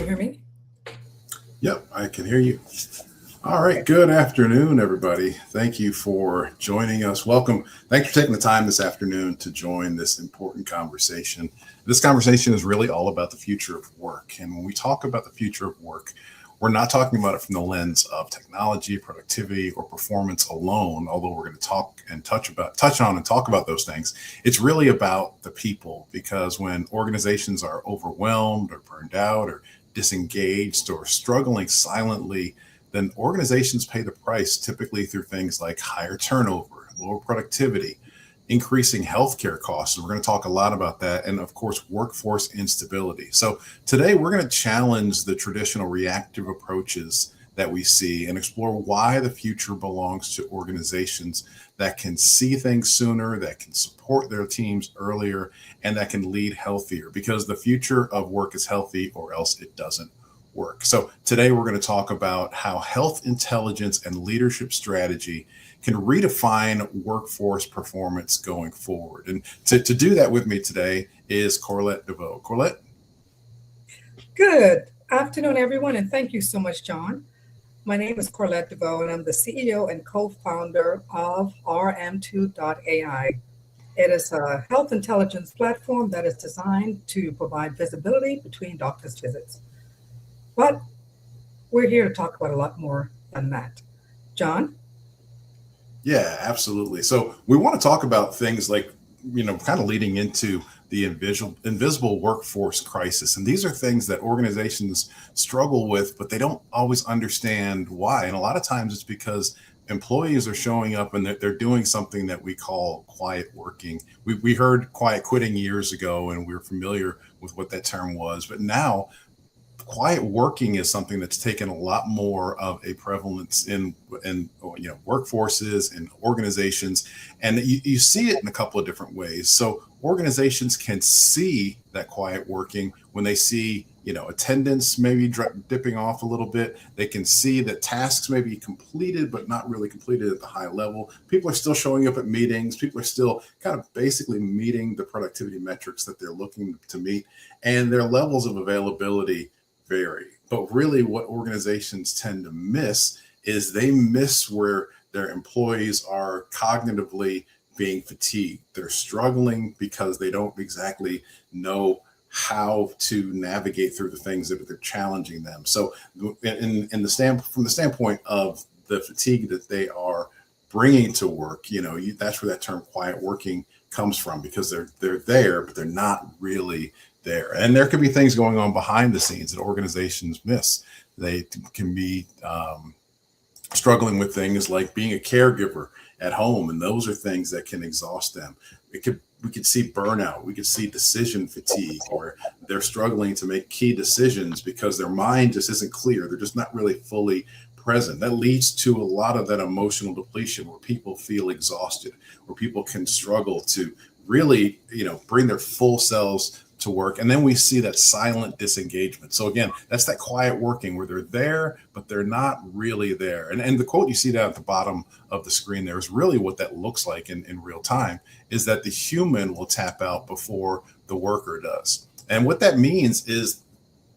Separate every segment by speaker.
Speaker 1: hear me?
Speaker 2: Yep, I can hear you. All right. Good afternoon, everybody. Thank you for joining us. Welcome. Thanks for taking the time this afternoon to join this important conversation. This conversation is really all about the future of work. And when we talk about the future of work, we're not talking about it from the lens of technology, productivity, or performance alone, although we're going to talk and touch on and talk about those things. It's really about the people, because when organizations are overwhelmed or burned out or disengaged or struggling silently, then organizations pay the price typically through things like higher turnover, lower productivity, increasing healthcare costs. And we're going to talk a lot about that. And of course, workforce instability. So today we're going to challenge the traditional reactive approaches that we see and explore why the future belongs to organizations that can see things sooner, that can support their teams earlier, and that can lead healthier, because the future of work is healthy or else it doesn't work. So today we're going to talk about how health intelligence and leadership strategy can redefine workforce performance going forward. And to do that with me today is Corlette DeVoe. Corlette?
Speaker 1: Good afternoon, everyone, and thank you so much, John. My name is Corlette DeVoe, and I'm the CEO and co-founder of RM2.ai. It is a health intelligence platform that is designed to provide visibility between doctors' visits. But we're here to talk about a lot more than that. John?
Speaker 2: Yeah, absolutely. So we want to talk about things like, kind of leading into the invisible workforce crisis. And these are things that organizations struggle with, but they don't always understand why. And a lot of times it's because employees are showing up and they're doing something that we call quiet working. We heard quiet quitting years ago, and we're familiar with what that term was. But now quiet working is something that's taken a lot more of a prevalence in workforces and organizations, and you see it in a couple of different ways. So organizations can see that quiet working when they see attendance maybe dipping off a little bit. They can see that tasks may be completed but not really completed at the high level. People are still showing up at meetings. People are still kind of basically meeting the productivity metrics that they're looking to meet, and their levels of availability vary. But really what organizations tend to miss is they miss where their employees are cognitively being fatigued. They're struggling because they don't exactly know how to navigate through the things that are challenging them. So from the standpoint of the fatigue that they are bringing to work, that's where that term quiet working comes from, because they're there, but they're not really there. And there could be things going on behind the scenes that organizations miss. They can be struggling with things like being a caregiver at home, and those are things that can exhaust them. We could see burnout. We could see decision fatigue, where they're struggling to make key decisions because their mind just isn't clear. They're just not really fully present. That leads to a lot of that emotional depletion, where people feel exhausted, where people can struggle to really, bring their full selves to work. And then we see that silent disengagement. So again, that's that quiet working where they're there, but they're not really there. And the quote you see down at the bottom of the screen there is really what that looks like in real time, is that the human will tap out before the worker does. And what that means is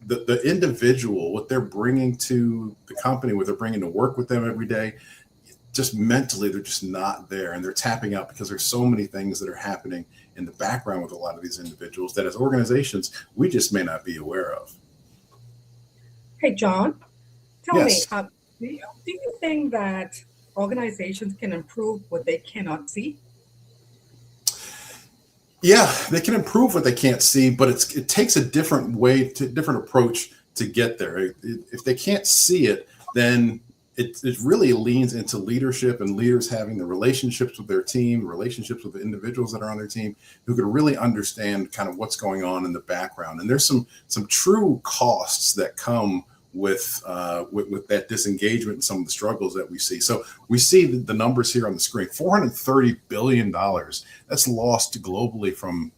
Speaker 2: the individual, what they're bringing to the company, what they're bringing to work with them every day, just mentally, they're just not there, and they're tapping out because there's so many things that are happening in the background with a lot of these individuals that as organizations, we just may not be aware of.
Speaker 1: Hey, John, tell me,
Speaker 2: Yes.
Speaker 1: do you think that organizations can improve what they cannot see?
Speaker 2: Yeah, they can improve what they can't see, but it takes a different approach to get there. If they can't see it, then it really leans into leadership, and leaders having the relationships with their team, relationships with the individuals that are on their team, who could really understand kind of what's going on in the background. And there's some true costs that come with that disengagement and some of the struggles that we see. So we see the numbers here on the screen: $430 billion that's lost globally from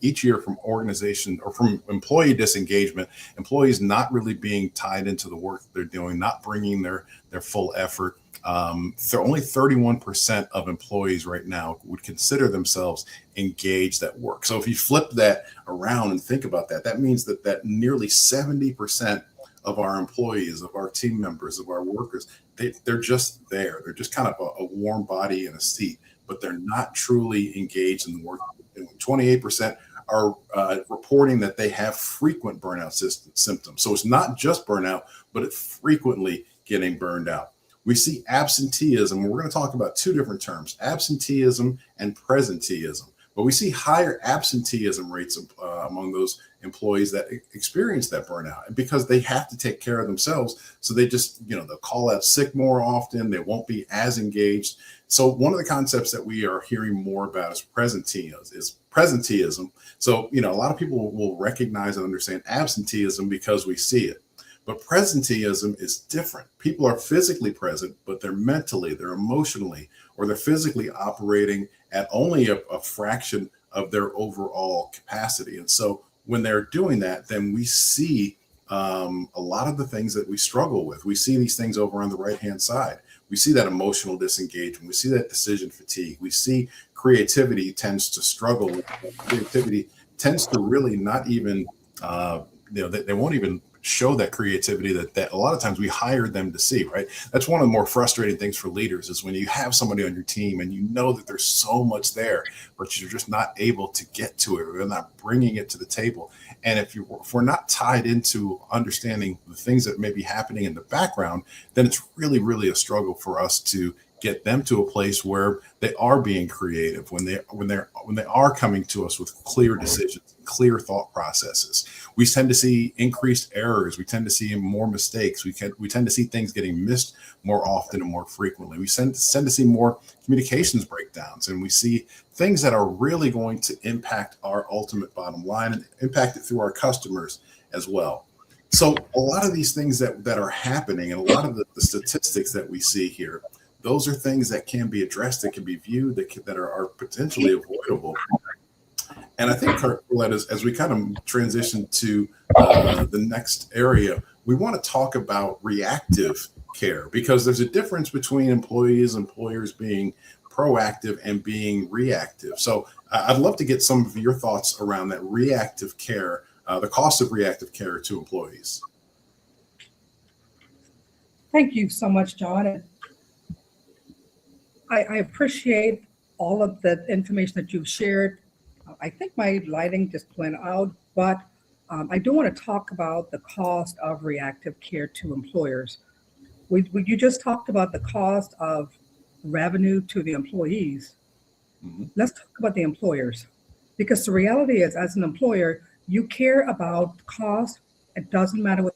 Speaker 2: each year from organization or from employee disengagement, employees not really being tied into the work that they're doing, not bringing their full effort. Only 31% of employees right now would consider themselves engaged at work. So if you flip that around and think about that, that means that nearly 70% of our employees, of our team members, of our workers, they're just there. They're just kind of a warm body in a seat, but they're not truly engaged in the work. 28% are reporting that they have frequent burnout symptoms. So it's not just burnout, but it's frequently getting burned out. We see absenteeism. We're going to talk about two different terms, absenteeism and presenteeism. But we see higher absenteeism rates among those employees that experience that burnout because they have to take care of themselves. So they just, they'll call out sick more often. They won't be as engaged. So one of the concepts that we are hearing more about is presenteeism. So, a lot of people will recognize and understand absenteeism because we see it. But presenteeism is different. People are physically present, but they're mentally, they're emotionally, or they're physically operating at only a fraction of their overall capacity. And so when they're doing that, then we see a lot of the things that we struggle with. We see these things over on the right-hand side. We see that emotional disengagement. We see that decision fatigue. We see creativity tends to struggle. Creativity tends to really not even, they won't even show that creativity that a lot of times we hire them to see, right? That's one of the more frustrating things for leaders is when you have somebody on your team and you know that there's so much there, but you're just not able to get to it or they're not bringing it to the table. And if we're not tied into understanding the things that may be happening in the background, then it's really, really a struggle for us to get them to a place where they are being creative, when they are coming to us with clear decisions, clear thought processes. We tend to see increased errors. We tend to see more mistakes. We tend to see things getting missed more often and more frequently. We tend to see more communications breakdowns, and we see things that are really going to impact our ultimate bottom line and impact it through our customers as well. So a lot of these things that are happening and a lot of the statistics that we see here, those are things that can be addressed, that can be viewed, that are potentially avoidable. And I think, Carlette, as we kind of transition to the next area, we want to talk about reactive care because there's a difference between employers being proactive and being reactive. So I'd love to get some of your thoughts around that reactive care, the cost of reactive care to employees.
Speaker 1: Thank you so much, John. I appreciate all of the information that you've shared. I think my lighting just went out, but I do want to talk about the cost of reactive care to employers. You just talked about the cost of revenue to the employees. Mm-hmm. Let's talk about the employers, because the reality is, as an employer, you care about cost. It doesn't matter what.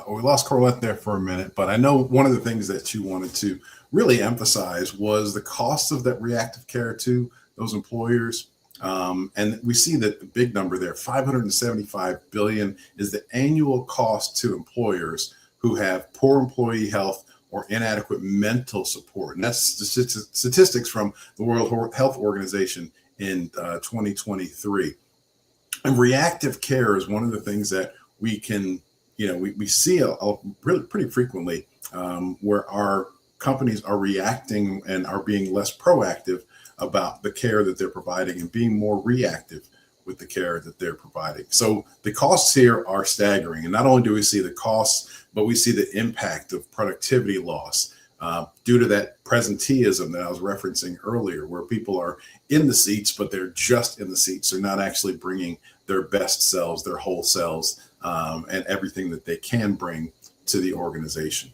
Speaker 2: We lost Carlette there for a minute, but I know one of the things that you wanted to really emphasize was the cost of that reactive care to those employers. And we see that the big number there, $575 billion, is the annual cost to employers who have poor employee health or inadequate mental support. And that's statistics from the World Health Organization in 2023. And reactive care is one of the things that we can we see really pretty frequently where our companies are reacting and are being less proactive about the care that they're providing and being more reactive with the care that they're providing. So the costs here are staggering. And not only do we see the costs, but we see the impact of productivity loss due to that presenteeism that I was referencing earlier, where people are in the seats, but they're just in the seats. They're not actually bringing their best selves, their whole selves, and everything that they can bring to the organization.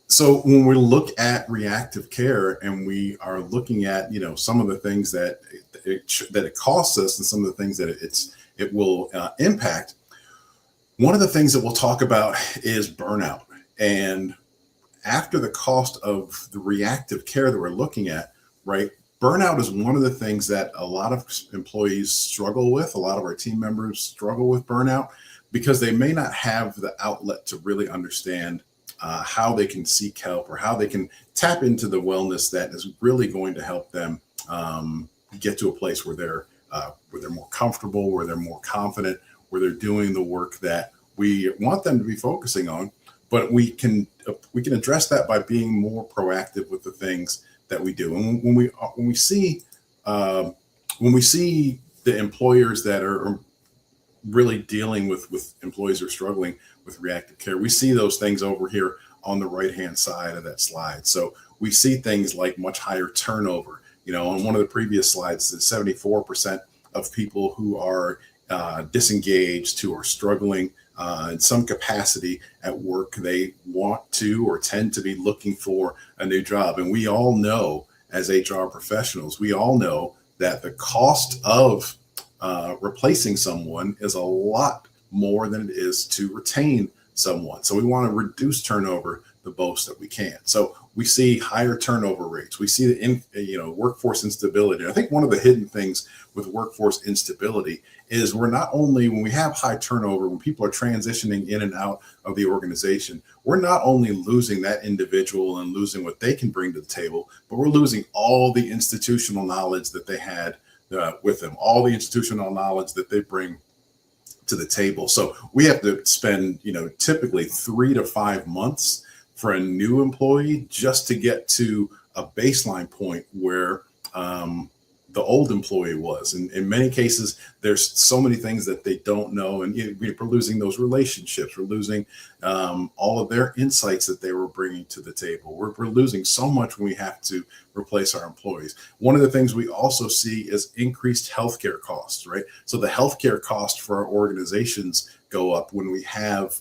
Speaker 2: So when we look at reactive care and we are looking at, some of the things that it costs us and some of the things that it will impact, one of the things that we'll talk about is burnout. And after the cost of the reactive care that we're looking at, right? Burnout is one of the things that a lot of employees struggle with. A lot of our team members struggle with burnout because they may not have the outlet to really understand how they can seek help or how they can tap into the wellness that is really going to help them get to a place where where they're more comfortable, where they're more confident, where they're doing the work that we want them to be focusing on. But we can address that by being more proactive with the things that we do. And when we see the employers that are really dealing with employees who are struggling with reactive care, we see those things over here on the right hand side of that slide. So we see things like much higher turnover. On one of the previous slides, that 74% of people who are disengaged, who are struggling in some capacity at work, they want to or tend to be looking for a new job. And we all know, as HR professionals, we all know that the cost of replacing someone is a lot more than it is to retain someone. So we want to reduce turnover the most that we can. So we see higher turnover rates. We see the workforce instability. And I think one of the hidden things with workforce instability is we're not only, when we have high turnover, when people are transitioning in and out of the organization, we're not only losing that individual and losing what they can bring to the table, but we're losing all the institutional knowledge that they had with them, all the institutional knowledge that they bring to the table. So we have to spend, typically 3 to 5 months for a new employee just to get to a baseline point where the old employee was. And in many cases, there's so many things that they don't know. And we're losing those relationships. We're losing all of their insights that they were bringing to the table. We're losing so much when we have to replace our employees. One of the things we also see is increased healthcare costs, right? So the healthcare cost for our organizations go up when we have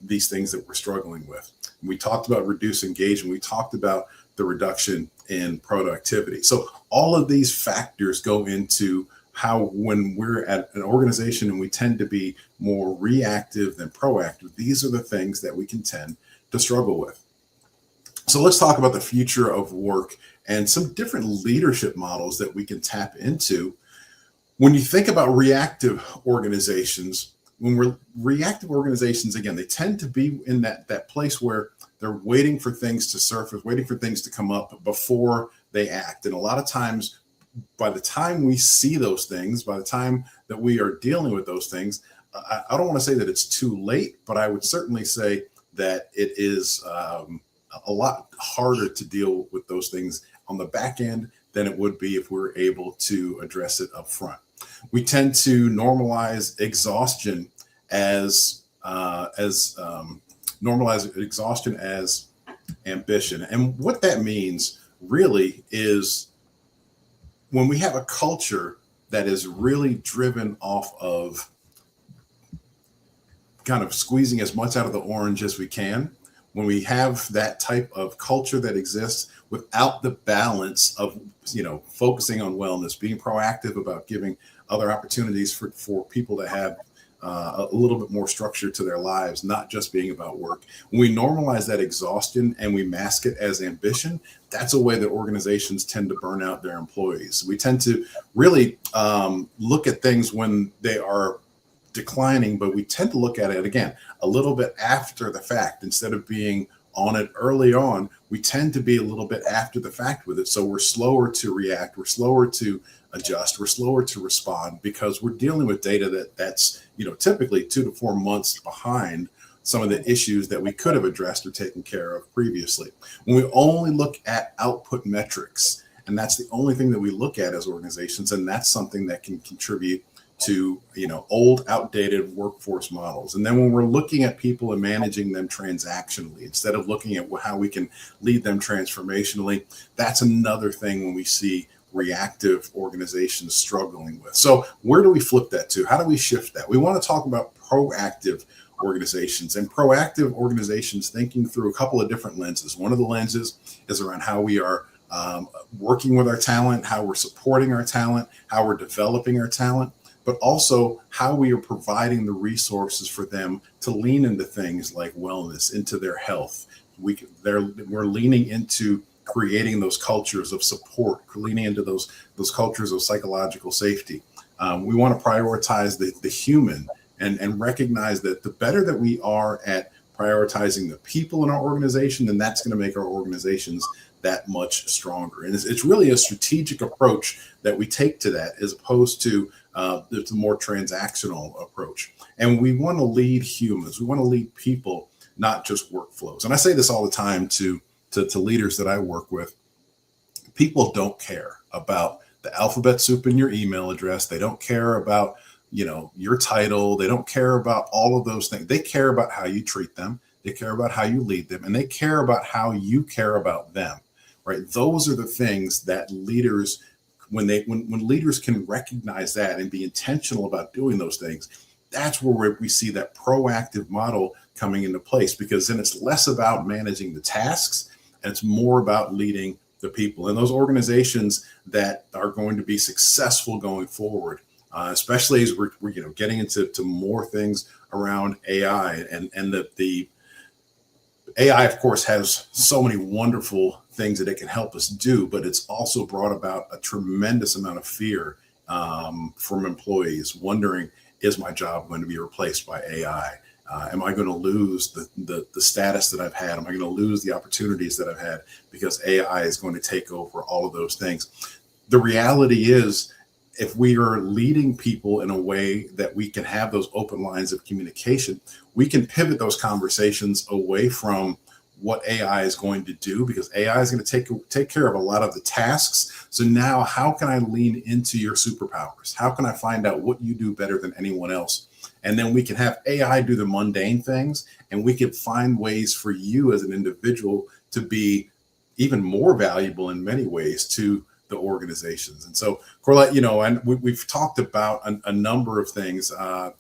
Speaker 2: these things that we're struggling with. We talked about reduced engagement. We talked about the reduction in productivity. So all of these factors go into how, when we're at an organization and we tend to be more reactive than proactive, these are the things that we can tend to struggle with. So let's talk about the future of work and some different leadership models that we can tap into. When you think about reactive organizations, again, they tend to be in that place where they're waiting for things to surface, waiting for things to come up before they act. And a lot of times, by the time we see those things, by the time that we are dealing with those things, I don't want to say that it's too late, but I would certainly say that it is a lot harder to deal with those things on the back end than it would be if we were able to address it up front. We tend to normalize exhaustion as ambition. And what that means really is when we have a culture that is really driven off of kind of squeezing as much out of the orange as we can, when we have that type of culture that exists without the balance of, focusing on wellness, being proactive about giving other opportunities for people to have a little bit more structure to their lives, not just being about work. When we normalize that exhaustion and we mask it as ambition, that's a way that organizations tend to burn out their employees. We tend to really look at things when they are declining, but we tend to look at it again a little bit after the fact. Instead of being on it early on, we tend to be a little bit after the fact with it. So we're slower to react, we're slower to adjust, we're slower to respond, because we're dealing with data that's typically 2 to 4 months behind some of the issues that we could have addressed or taken care of previously. When we only look at output metrics, and that's the only thing that we look at as organizations, and that's something that can contribute to old, outdated workforce models. And then when we're looking at people and managing them transactionally, instead of looking at how we can lead them transformationally, that's another thing when we see reactive organizations struggling with. So where do we flip that to? How do we shift that? We want to talk about proactive organizations, and proactive organizations thinking through a couple of different lenses. One of the lenses is around how we are working with our talent, how we're supporting our talent, how we're developing our talent, but also how we are providing the resources for them to lean into things like wellness, into their health. We're leaning into creating those cultures of support, leaning into those cultures of psychological safety. We want to prioritize the human and recognize that the better that we are at prioritizing the people in our organization, then that's going to make our organizations that much stronger. And it's really a strategic approach that we take to that, as opposed to the more transactional approach. And we want to lead humans. We want to lead people, not just workflows. And I say this all the time to leaders that I work with. People don't care about the alphabet soup in your email address. They don't care about, your title. They don't care about all of those things. They care about how you treat them. They care about how you lead them, and they care about how you care about them, right? Those are the things that leaders, when leaders can recognize that and be intentional about doing those things, that's where we see that proactive model coming into place, because then it's less about managing the tasks and it's more about leading the people. And those organizations that are going to be successful going forward, especially as we're getting into more things around AI, and the AI, of course, has so many wonderful things that it can help us do, but it's also brought about a tremendous amount of fear from employees, wondering, is my job going to be replaced by AI? Am I going to lose the status that I've had? Am I going to lose the opportunities that I've had because AI is going to take over all of those things? The reality is, if we are leading people in a way that we can have those open lines of communication, we can pivot those conversations away from what AI is going to do, because AI is going to take care of a lot of the tasks. So now, how can I lean into your superpowers? How can I find out what you do better than anyone else? And then we can have AI do the mundane things, and we can find ways for you as an individual to be even more valuable in many ways to the organizations. And so, Corlett, and we've talked about a number of things. I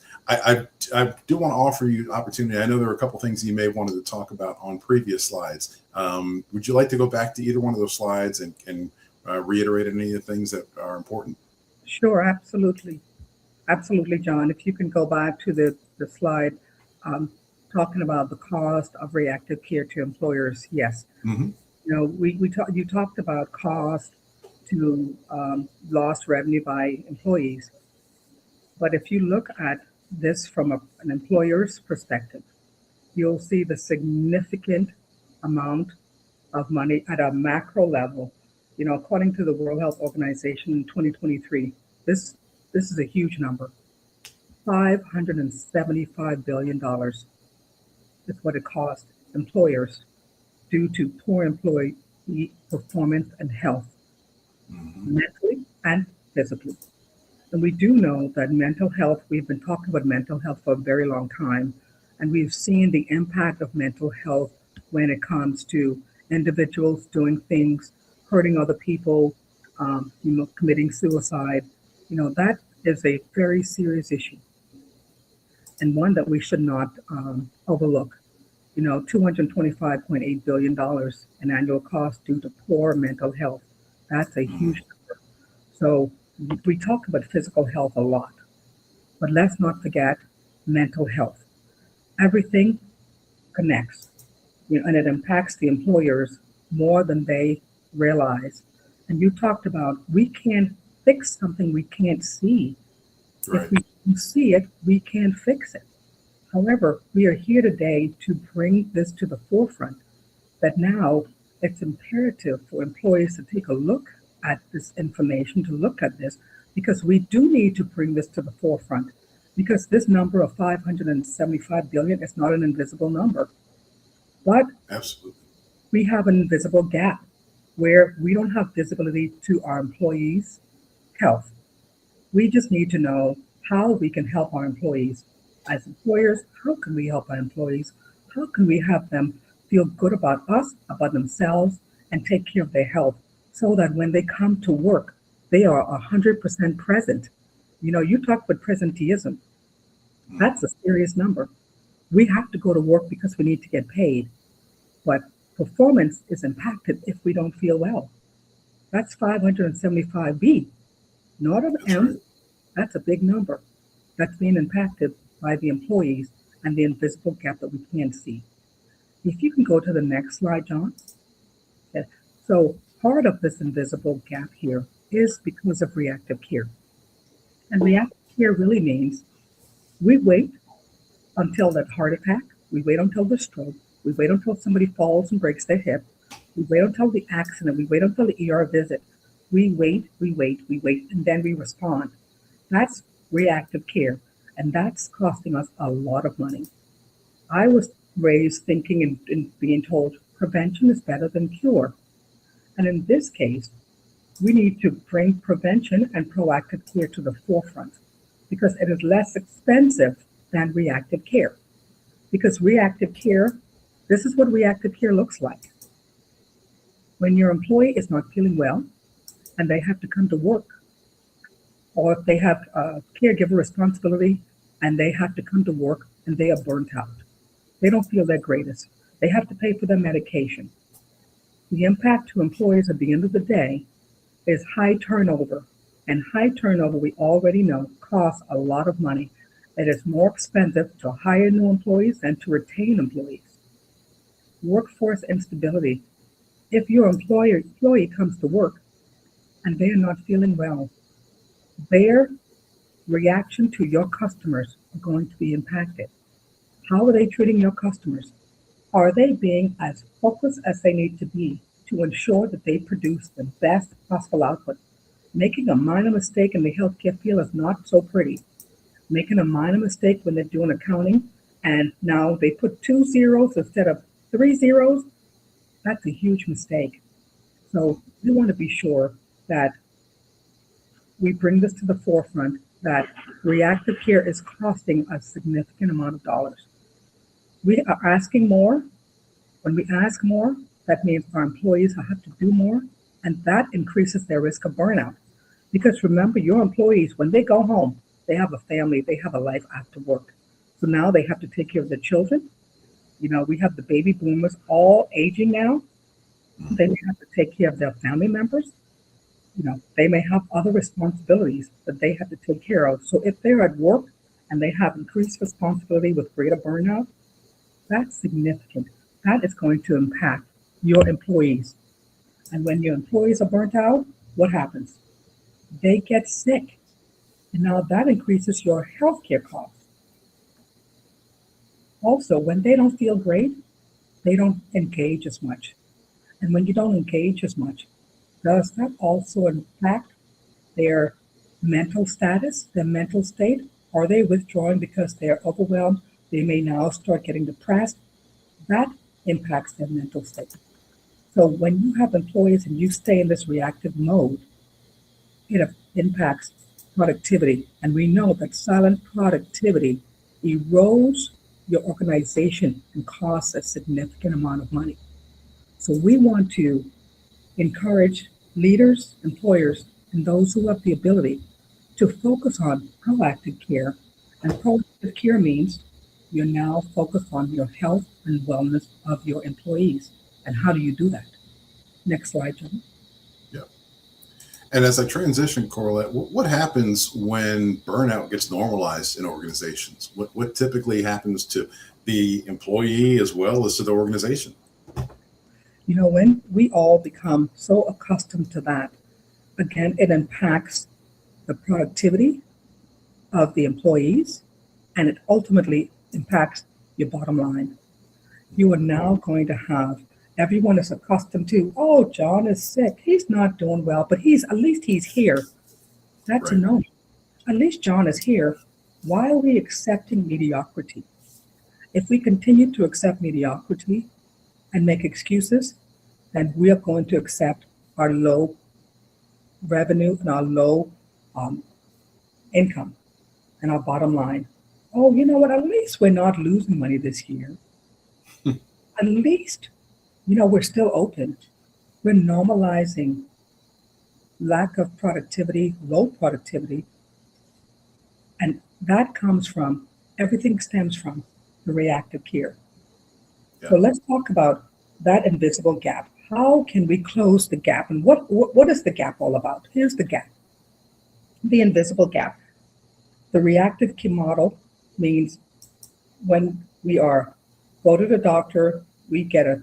Speaker 2: do want to offer you opportunity. I know there are a couple things you may have wanted to talk about on previous slides. Would you like to go back to either one of those slides and reiterate any of the things that are important?
Speaker 1: Sure, absolutely. Absolutely, John. If you can go back to the slide talking about the cost of reactive care to employers. Yes.
Speaker 2: Mm-hmm.
Speaker 1: You talked about cost to lost revenue by employees. But if you look at this from an employer's perspective, you'll see the significant amount of money at a macro level. According to the World Health Organization in 2023, this is a huge number. $575 billion is what it cost employers due to poor employee performance and health, mentally and physically. And we do know that mental health, we've been talking about mental health for a very long time, and we've seen the impact of mental health when it comes to individuals doing things, hurting other people, committing suicide. That is a very serious issue, and one that we should not overlook. $225.8 billion in annual cost due to poor mental health. That's a huge number. So we talk about physical health a lot, but let's not forget mental health. Everything connects, and it impacts the employers more than they realize. And you talked about, we can't fix something we can't see.
Speaker 2: Right.
Speaker 1: If we can see it, we can fix it. However, we are here today to bring this to the forefront, that now it's imperative for employees to take a look at this information, to look at this, because we do need to bring this to the forefront, because this number of 575 billion is not an invisible number. But
Speaker 2: Absolutely.
Speaker 1: we have an invisible gap where we don't have visibility to our employees' health. We just need to know how we can help our employees. As employers, how can we help our employees? How can we have them feel good about us, about themselves, and take care of their health, so that when they come to work, they are 100% present. You talk about presenteeism. That's a serious number. We have to go to work because we need to get paid, but performance is impacted if we don't feel well. That's 575B, not an M.
Speaker 2: Right.
Speaker 1: That's a big number that's being impacted by the employees and the invisible gap that we can't see. If you can go to the next slide, John. Okay. So part of this invisible gap here is because of reactive care. And reactive care really means we wait until that heart attack, we wait until the stroke, we wait until somebody falls and breaks their hip, We wait until the accident. We wait until the ER visit. We wait, and then we respond. That's reactive care, and that's costing us a lot of money. I was raised thinking and being told prevention is better than cure. And in this case, we need to bring prevention and proactive care to the forefront because it is less expensive than reactive care. Because reactive care, this is what reactive care looks like. When your employee is not feeling well and they have to come to work, or if they have a caregiver responsibility and they have to come to work and they are burnt out, they don't feel their greatest. They have to pay for their medication. The impact to employees at the end of the day is high turnover. And high turnover, we already know, costs a lot of money. It is more expensive to hire new employees than to retain employees. Workforce instability. If your employee comes to work and they are not feeling well, their reaction to your customers are going to be impacted. How are they treating your customers? Are they being as focused as they need to be to ensure that they produce the best possible output? Making a minor mistake in the healthcare field is not so pretty. Making a minor mistake when they're doing accounting and now they put 2 zeros instead of 3 zeros, that's a huge mistake. So we want to be sure that we bring this to the forefront that reactive care is costing a significant amount of dollars. We are asking more. When we ask more, that means our employees have to do more, and that increases their risk of burnout. Because remember, your employees, when they go home, they have a family, they have a life after work. So now they have to take care of their children. We have the baby boomers all aging now. They may have to take care of their family members. They may have other responsibilities that they have to take care of. So if they're at work and they have increased responsibility with greater burnout, that's significant. That is going to impact your employees. And when your employees are burnt out, what happens? They get sick. And now that increases your healthcare costs. Also, when they don't feel great, they don't engage as much. And when you don't engage as much, does that also impact their mental status, their mental state? Are they withdrawing because they're overwhelmed? They may now start getting depressed. That impacts their mental state. So when you have employees and you stay in this reactive mode, it impacts productivity. And we know that silent productivity erodes your organization and costs a significant amount of money. So we want to encourage leaders, employers, and those who have the ability to focus on proactive care. And proactive care means you're now focused on your health and wellness of your employees. And how do you do that? Next slide, John.
Speaker 2: Yeah. And as I transition, Corlett, what happens when burnout gets normalized in organizations? What typically happens to the employee as well as to the organization?
Speaker 1: When we all become so accustomed to that, again, it impacts the productivity of the employees and it ultimately impacts your bottom line. You are now going to have everyone is accustomed to, oh, John is sick. He's not doing well, but at least he's here. That's
Speaker 2: Right.
Speaker 1: a no. At least John is here. Why are we accepting mediocrity? If we continue to accept mediocrity and make excuses, then we are going to accept our low revenue and our low income and our bottom line. Oh, you know what? At least we're not losing money this year. At least, we're still open. We're normalizing lack of productivity, low productivity. And that everything stems from the reactive care.
Speaker 2: Yeah.
Speaker 1: So let's talk about that invisible gap. How can we close the gap? And what is the gap all about? Here's the gap. The invisible gap. The reactive care model means when we go to the doctor, we get a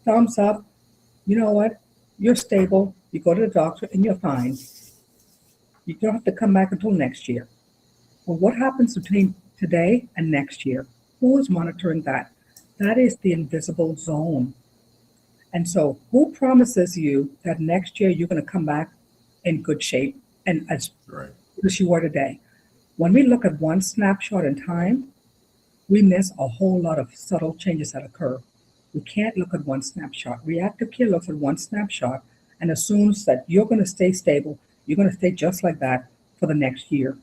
Speaker 1: thumbs up. You know what? You're stable. You go to the doctor and you're fine. You don't have to come back until next year. Well, what happens between today and next year? Who is monitoring that? That is the invisible zone. And so, who promises you that next year you're going to come back in good shape and as
Speaker 2: Right.
Speaker 1: good as you were today? When we look at one snapshot in time, we miss a whole lot of subtle changes that occur. We can't look at one snapshot. Reactive care looks at one snapshot and assumes that you're going to stay stable, you're going to stay just like that for the next year.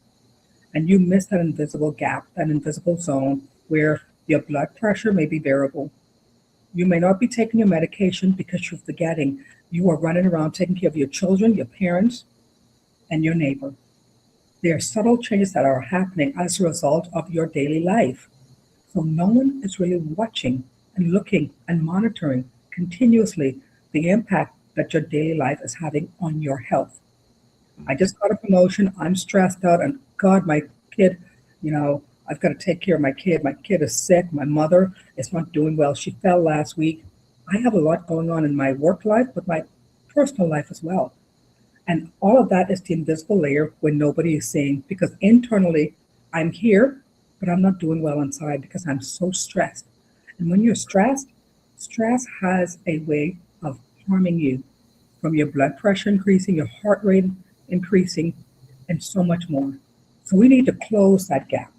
Speaker 1: And you miss that invisible gap, that invisible zone where your blood pressure may be variable. You may not be taking your medication because you're forgetting. You are running around taking care of your children, your parents, and your neighbor. There are subtle changes that are happening as a result of your daily life. So no one is really watching and looking and monitoring continuously the impact that your daily life is having on your health. I just got a promotion. I'm stressed out, and God, my kid, I've got to take care of my kid. My kid is sick. My mother is not doing well. She fell last week. I have a lot going on in my work life, but my personal life as well. And all of that is the invisible layer when nobody is seeing, because internally I'm here, but I'm not doing well inside because I'm so stressed. And when you're stressed, stress has a way of harming you, from your blood pressure increasing, your heart rate increasing, and so much more. So we need to close that gap.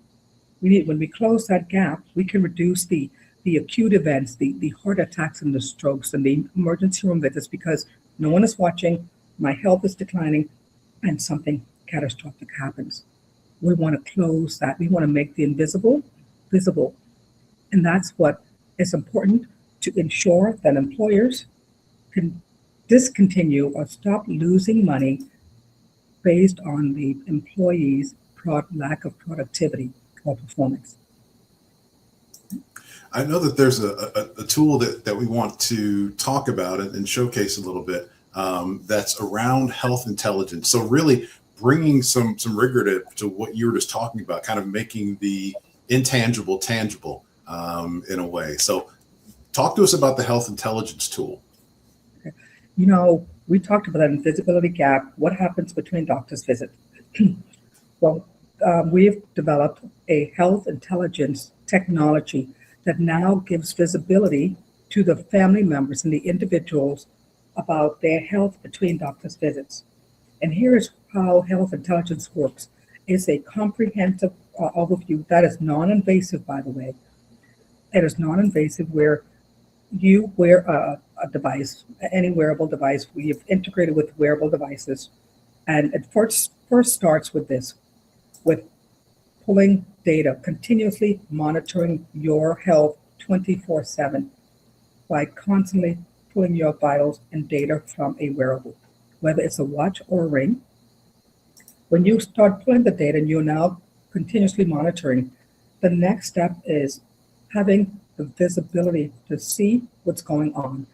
Speaker 1: When we close that gap, we can reduce the acute events, the heart attacks and the strokes and the emergency room visits, because no one is watching, my health is declining, and something catastrophic happens. We want to close that. We want to make the invisible visible. And that's what is important, to ensure that employers can discontinue or stop losing money based on the employees' lack of productivity or performance.
Speaker 2: I know that there's a tool that we want to talk about and showcase a little bit, that's around health intelligence. So really bringing some rigor to what you were just talking about, kind of making the intangible tangible, in a way. So talk to us about the health intelligence tool.
Speaker 1: We talked about that invisibility gap. What happens between doctors' visits? Well, we've developed a health intelligence technology that now gives visibility to the family members and the individuals about their health between doctors' visits. And here is how health intelligence works. It's a comprehensive overview that is non-invasive, by the way. It is non-invasive, where you wear a device, any wearable device. We have integrated with wearable devices. And it first starts with this, with pulling data, continuously monitoring your health 24/7 by constantly pulling your vitals and data from a wearable, whether it's a watch or a ring. When you start pulling the data and you're now continuously monitoring, the next step is having the visibility to see what's going on.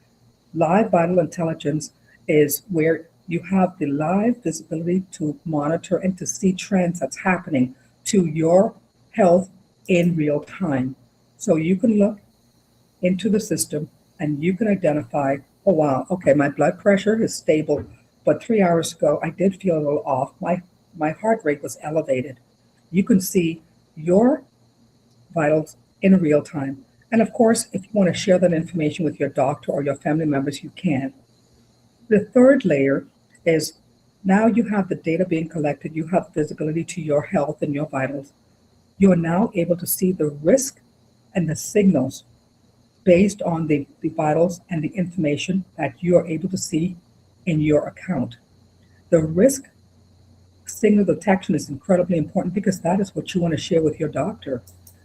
Speaker 1: Live vital intelligence is where you have the live visibility to monitor and to see trends that's happening to your health in real time. So you can look into the system and you can identify, oh wow, okay, my blood pressure is stable, but 3 hours ago I did feel a little off. My heart rate was elevated. You can see your vitals in real time. And of course, if you want to share that information with your doctor or your family members, you can. The third layer is, now you have the data being collected, you have visibility to your health and your vitals. You are now able to see the risk and the signals based on the vitals and the information that you are able to see in your account. The risk signal detection is incredibly important, because that is what you want to share with your doctor.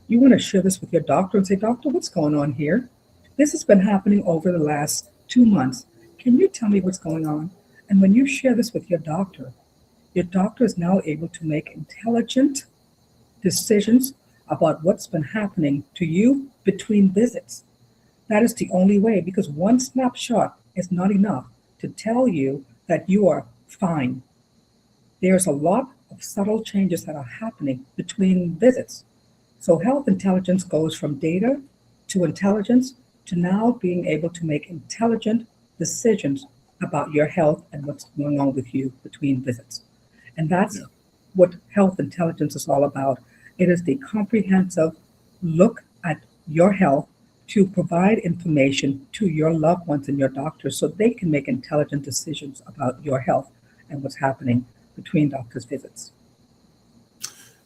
Speaker 1: You want to share this with your doctor and say, doctor, what's going on here? This has been happening over the last 2 months. Can you tell me what's going on? And when you share this with your doctor is now able to make intelligent decisions about what's been happening to you between visits. That is the only way, because one snapshot is not enough to tell you that you are fine. There's a lot of subtle changes that are happening between visits. So health intelligence goes from data to intelligence to now being able to make intelligent decisions about your health and what's going on with you between visits. And that's what health intelligence is all about. It is the comprehensive look at your health to provide information to your loved ones and your doctors so they can make intelligent decisions about your health and what's happening between doctors' visits.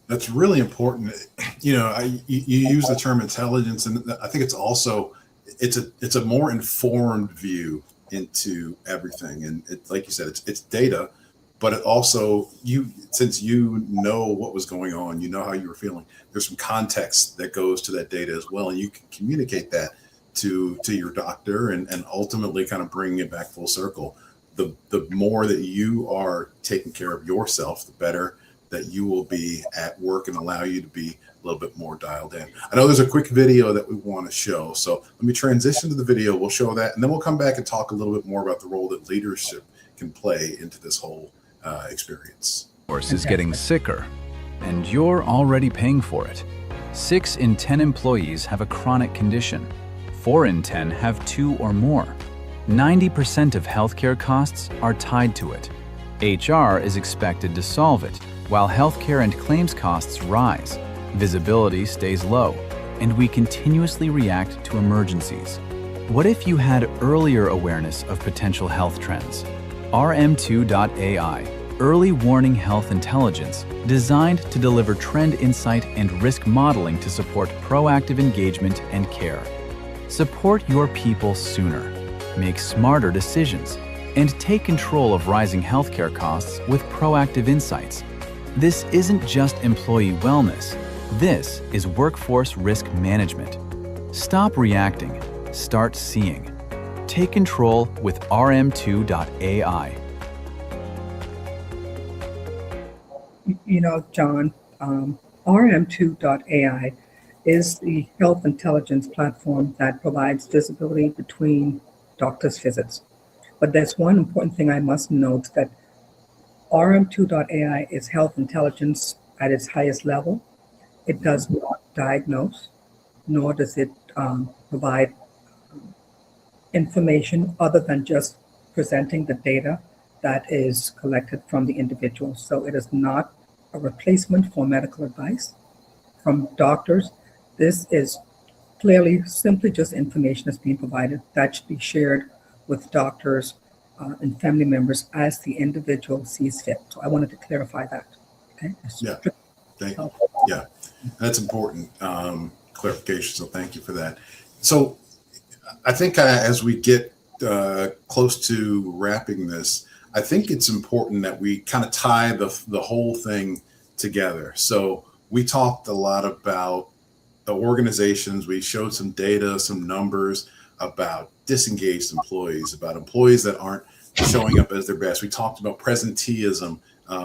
Speaker 2: That's really important. You use the term intelligence, and I think it's also it's a more informed view into everything. And like you said, it's data, but it also since you know what was going on, you know how you were feeling. There's some context that goes to that data as well, and you can communicate that to your doctor, and ultimately kind of bring it back full circle. The more that you are taking care of yourself, the better that you will be at work and allow you to be a little bit more dialed in. I know there's a quick video that we want to show. So let me transition to the video. We'll show that, and then we'll come back and talk a little bit more about the role that leadership can play into this whole experience.
Speaker 3: Workforce is getting sicker, and you're already paying for it. 6 in 10 employees have a chronic condition. 4 in 10 have 2 or more. 90% of healthcare costs are tied to it. HR is expected to solve it, while healthcare and claims costs rise. Visibility stays low, and we continuously react to emergencies. What if you had earlier awareness of potential health trends? RM2.AI, early warning health intelligence, designed to deliver trend insight and risk modeling to support proactive engagement and care. Support your people sooner, make smarter decisions, and take control of rising healthcare costs with proactive insights. This isn't just employee wellness. This is workforce risk management. Stop reacting. Start seeing. Take control with RM2.AI.
Speaker 1: John, RM2.AI is the health intelligence platform that provides visibility between doctors' visits. But there's one important thing I must note, that RM2.AI is health intelligence at its highest level. It does not diagnose, nor does it provide information other than just presenting the data that is collected from the individual. So it is not a replacement for medical advice from doctors. This is clearly simply just information that's being provided that should be shared with doctors and family members as the individual sees fit. So I wanted to clarify that. Okay.
Speaker 2: Yeah. Thank you. Yeah, that's important clarification. So thank you for that. So I think as we get close to wrapping this, I think it's important that we kind of tie the whole thing together. So we talked a lot about the organizations. We showed some data, some numbers about disengaged employees, about employees that aren't showing up as their best. We talked about presenteeism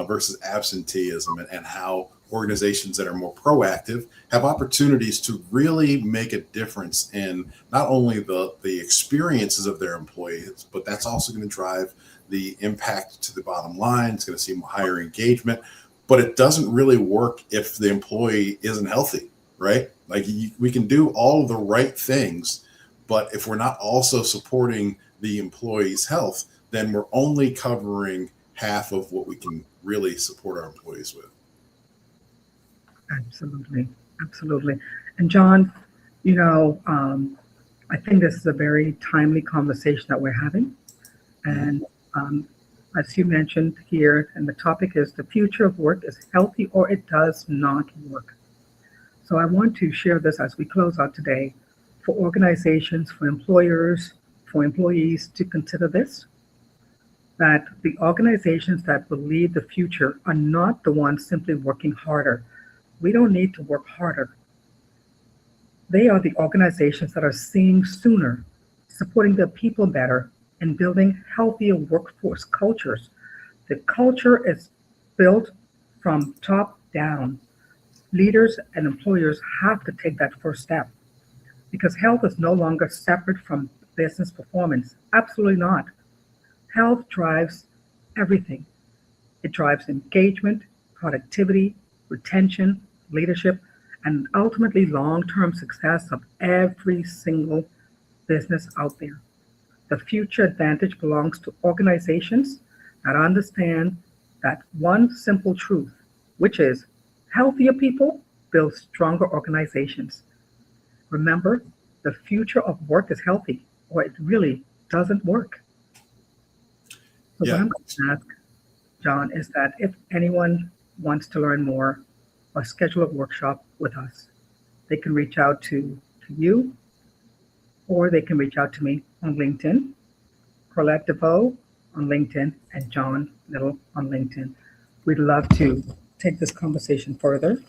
Speaker 2: versus absenteeism, and how organizations that are more proactive have opportunities to really make a difference in not only the experiences of their employees, but that's also going to drive the impact to the bottom line. It's going to see higher engagement, but it doesn't really work if the employee isn't healthy, right? Like we can do all of the right things, but if we're not also supporting the employee's health, then we're only covering half of what we can really support our employees with.
Speaker 1: Absolutely. Absolutely. And John, I think this is a very timely conversation that we're having. And as you mentioned here, and the topic is the future of work is healthy or it does not work. So I want to share this as we close out today for organizations, for employers, for employees to consider this, that the organizations that believe the future are not the ones simply working harder. We don't need to work harder. They are the organizations that are seeing sooner, supporting their people better, and building healthier workforce cultures. The culture is built from top down. Leaders and employers have to take that first step, because health is no longer separate from business performance. Absolutely not. Health drives everything. It drives engagement, productivity, retention, leadership, and ultimately long-term success of every single business out there. The future advantage belongs to organizations that understand that one simple truth, which is healthier people build stronger organizations. Remember, the future of work is healthy, or it really doesn't work. So
Speaker 2: Yeah.
Speaker 1: what I'm going to ask, John, is that if anyone wants to learn more or schedule a workshop with us, they can reach out to you, or they can reach out to me on LinkedIn, Corlette DeVoe on LinkedIn, and John Little on LinkedIn. We'd love to take this conversation further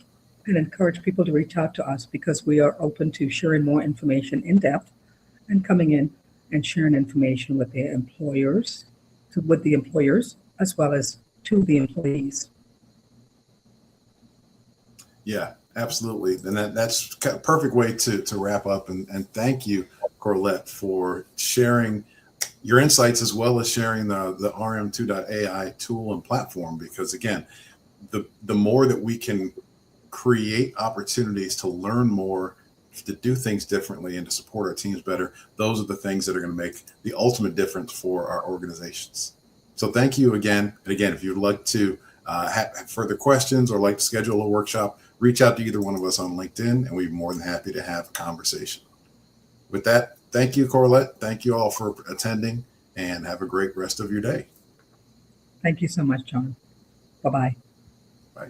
Speaker 1: and encourage people to reach out to us, because we are open to sharing more information in depth and coming in and sharing information with the employers, as well as to the employees.
Speaker 2: Yeah, absolutely. And that's a perfect way to wrap up. And thank you, Corlette, for sharing your insights, as well as sharing the RM2.ai tool and platform. Because again, the more that we can create opportunities to learn more, to do things differently, and to support our teams better, those are the things that are going to make the ultimate difference for our organizations. So thank you again. And again, if you'd like to have further questions or like to schedule a workshop, reach out to either one of us on LinkedIn, and we'd be more than happy to have a conversation. With that, thank you, Corlette. Thank you all for attending, and have a great rest of your day.
Speaker 1: Thank you so much, John. Bye-bye.
Speaker 2: Bye.